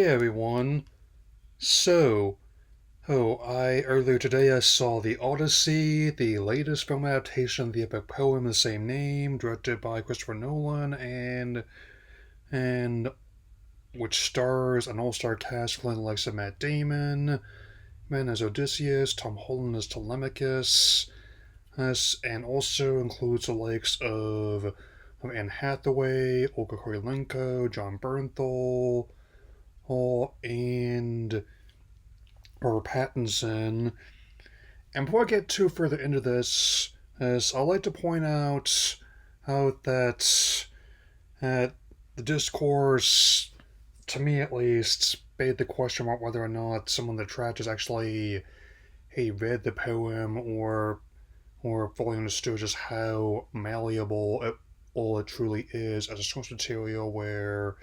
Hey everyone. So, I earlier today I saw the Odyssey, the latest film adaptation of the epic poem of the same name, directed by Christopher Nolan, and which stars an all-star cast including the likes of Matt Damon, man as Odysseus, Tom Holland as Telemachus, and also includes the likes of Anne Hathaway, Olga Kurylenko, John Bernthal, and Robert Pattinson. And before I get too further into this, I'd like to point out that the discourse, to me at least, made the question about whether or not some of the detractors actually read the poem or fully understood just how malleable all it truly is as a source material where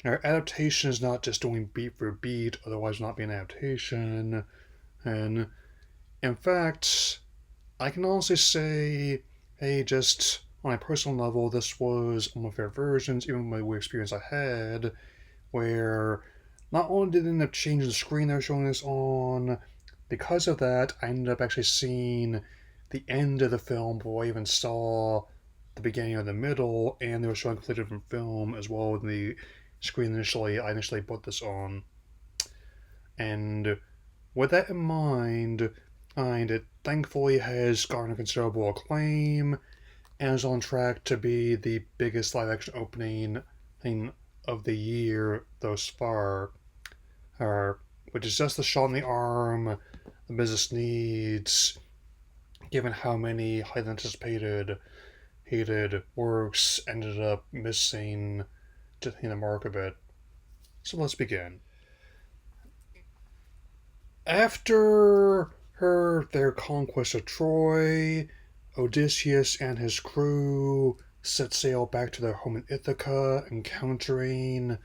our adaptation is not just doing beat for beat, otherwise not being an adaptation. And in fact, I can honestly say, just on a personal level, this was one of my favorite versions, even with the weird experience I had, where not only did it end up changing the screen they were showing this on, because of that, I ended up actually seeing the end of the film before I even saw the beginning or the middle, and they were showing a completely different film as well with the screen I initially put this on. And with that in mind, and it thankfully has garnered considerable acclaim and is on track to be the biggest live action opening of the year thus far, uh, which is just the shot in the arm the business needs, given how many highly anticipated hated works ended up missing to the mark a bit. So let's begin. After their conquest of Troy, Odysseus and his crew set sail back to their home in Ithaca, encountering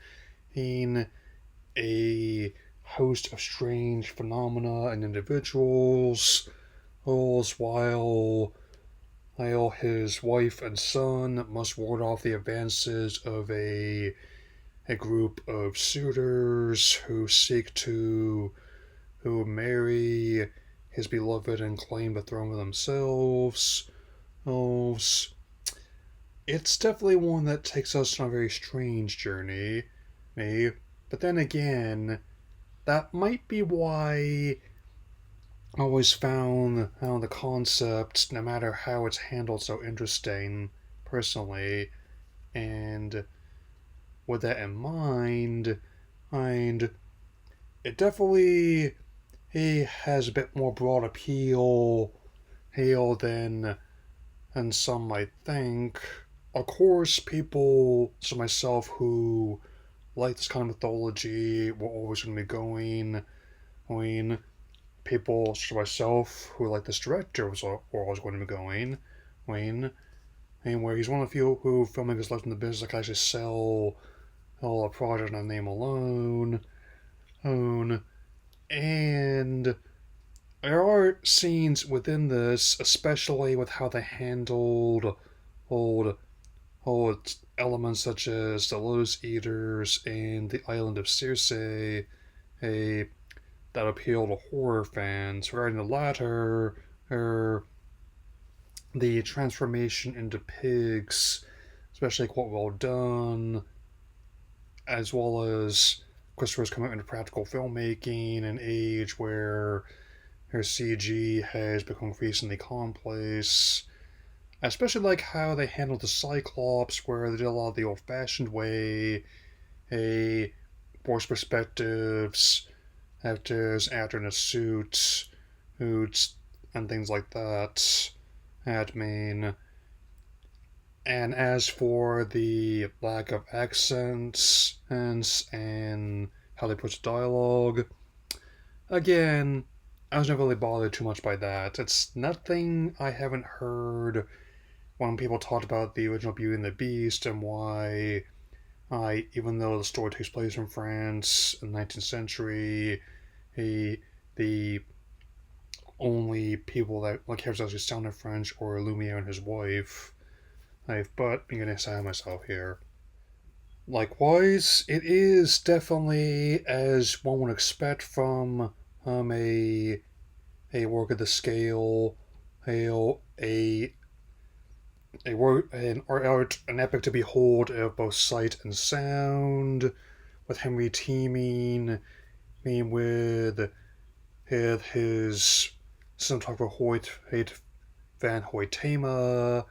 a host of strange phenomena and individuals, while his wife and son must ward off the advances of a group of suitors who seek to who marry his beloved and claim the throne for themselves. Oh, it's definitely one that takes us on a very strange journey, me. But then again, that might be why I always found the concept, no matter how it's handled, so interesting, personally. And with that in mind, and it definitely he has a bit more broad appeal than some might think. Of course, people such as myself who like this kind of mythology were always going to be going. I mean, people such as myself who like this director were always going to be going. Where he's one of the few who filmmakers left in the business that can actually sell a project on a name alone. Own. And there are scenes within this, especially with how they handled old elements such as the Lotus Eaters and the Island of Circe, that appeal to horror fans. Regarding the latter, er, the transformation into pigs, especially quite well done, as well as Christopher's coming into practical filmmaking, an age where her CG has become increasingly commonplace. I especially like how they handled the Cyclops, where they did a lot of the old fashioned way, a voice perspectives, actor in a suit, and things like that. Admin. And as for the lack of accents and how they put dialogue, again, I was never really bothered too much by that. It's nothing I haven't heard when people talked about the original Beauty and the Beast and why even though the story takes place in France in the 19th century, the only people that like characters actually sounded French or Lumiere and his wife. But I'm getting ahead of myself here. Likewise, it is definitely as one would expect from um, a a work of the scale, a a a work an art an epic to behold of both sight and sound, with Henry teaming with his cinematographer Hoyt Van Hoytema,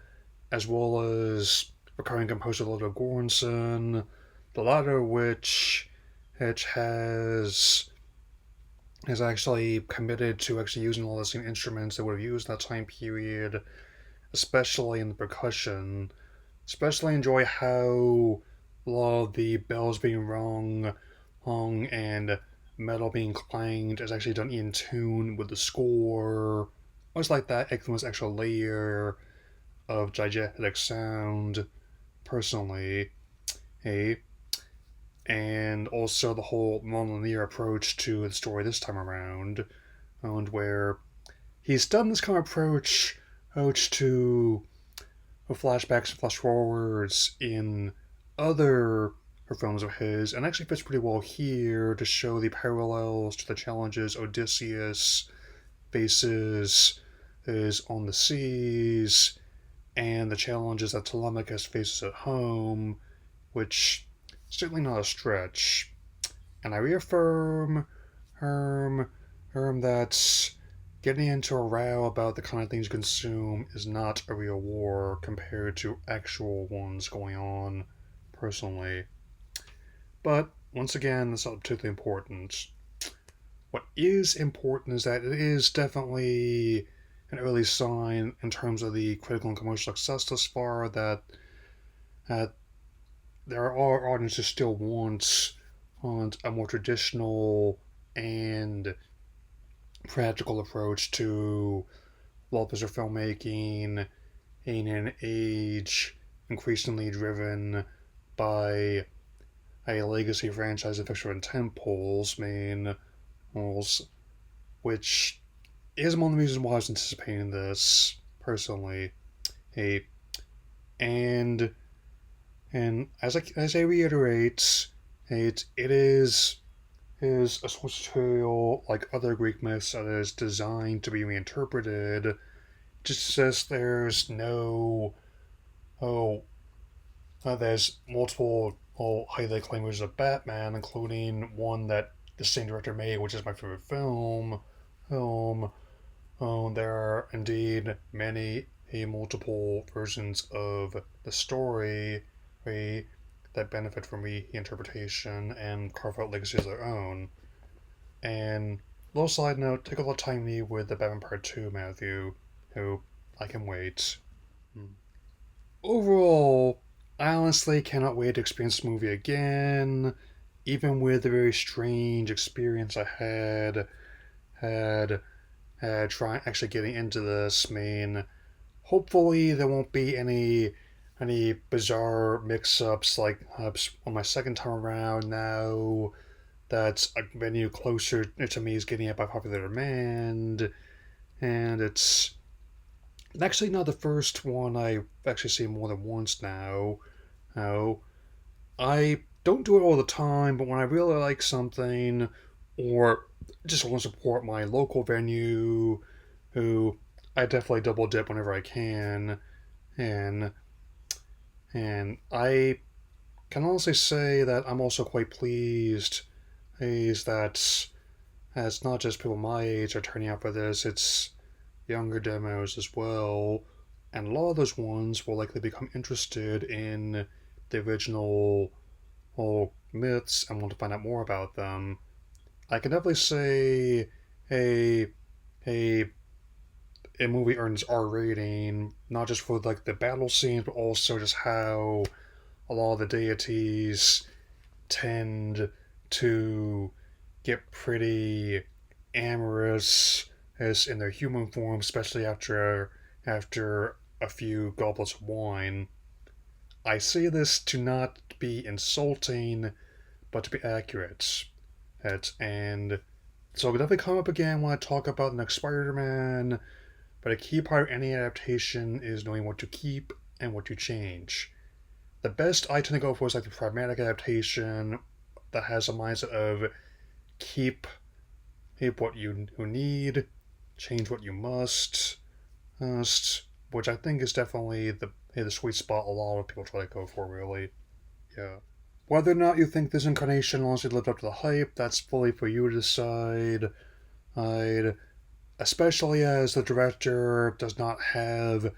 as well as recurring composer Lodo Goranson, the latter of which has actually committed to actually using all the same instruments they would have used in that time period, especially in the percussion. Especially enjoy how a lot of the bells being rung and metal being clanged is actually done in tune with the score. Much like that, it was extra layer of diegetic sound, personally. Hey, and also the whole non-linear approach to the story this time around, and where he's done this kind of approach to flashbacks and flash forwards in other films of his, and actually fits pretty well here to show the parallels to the challenges Odysseus faces is on the seas, and the challenges that Telemachus faces at home, which is certainly not a stretch. And I reaffirm Herm, that getting into a row about the kind of things you consume is not a real war compared to actual ones going on, personally. But once again, that's not particularly important. What is important is that it is definitely an early sign in terms of the critical and commercial success thus far that there are audiences who still want a more traditional and practical approach to blockbuster filmmaking in an age increasingly driven by a legacy franchise of extra tentpoles, which is one of the reasons why I was anticipating this personally. Hey, and as I reiterate, it is a source material like other Greek myths that is designed to be reinterpreted. Just says there's no oh there's multiple highly acclaimed movies of Batman, including one that the same director made, which is my favorite film. Film. There are indeed many multiple versions of the story that benefit from reinterpretation and carve out legacies of their own. And little side note, take a little time with the Batman Part 2, Matthew, who I can wait. Overall, I honestly cannot wait to experience the movie again, even with the very strange experience I had trying actually getting into this. I mean, hopefully there won't be any bizarre mix-ups like on my second time around now. That's a venue closer to me is getting it by popular demand, and it's actually not the first one I've actually seen more than once now. Oh, I don't do it all the time, but when I really like something, or just want to support my local venue, who I definitely double dip whenever I can, and I can honestly say that I'm also quite pleased is that it's not just people my age are turning out for this, it's younger demos as well, and a lot of those ones will likely become interested in the original myths and want to find out more about them. I can definitely say a a a movie earns R rating, not just for like the battle scenes, but also just how a lot of the deities tend to get pretty amorous as in their human form, especially after a few goblets of wine. I say this to not be insulting, but to be accurate. And so it'll definitely come up again when I talk about the next Spider-Man. But a key part of any adaptation is knowing what to keep and what to change. the best I tend to go for is like the pragmatic adaptation that has a mindset of keep keep what you need, change what you must, which I think is definitely the sweet spot a lot of people try to go for. Really, yeah. Whether or not you think this incarnation honestly lived up to the hype, that's fully for you to decide. I'd, especially as the director does not have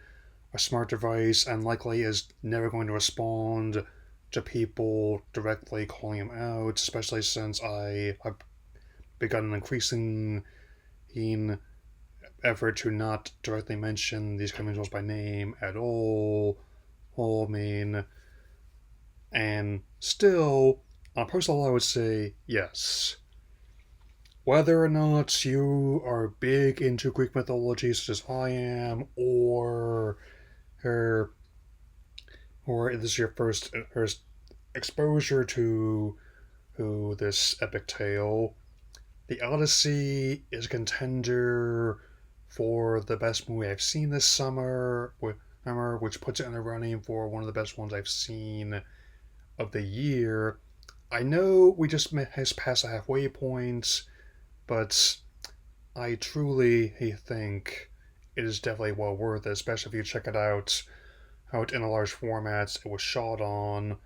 a smart device and likely is never going to respond to people directly calling him out, especially since I've begun an increasing effort to not directly mention these criminals by name at all. Well, I mean, and still, on a personal level, I would say yes. Whether or not you are big into Greek mythology, such as I am, or, or this is your first exposure to this epic tale, the Odyssey is a contender for the best movie I've seen this summer, which puts it in the running for one of the best ones I've seen of the year. I know we just has passed the halfway point, but I truly think it is definitely well worth it, especially if you check it out in a large format it was shot on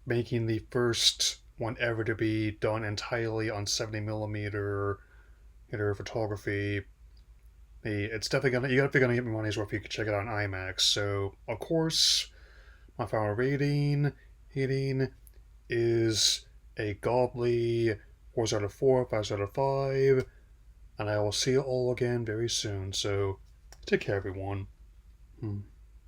making the first one ever to be done entirely on 70 millimeter photography. It's definitely gonna you definitely gonna get me money's worth if you can check it out on IMAX. So of course, my final rating is a godly 4 out of 4, 5 out of 5, and I will see you all again very soon. So take care, everyone. Hmm.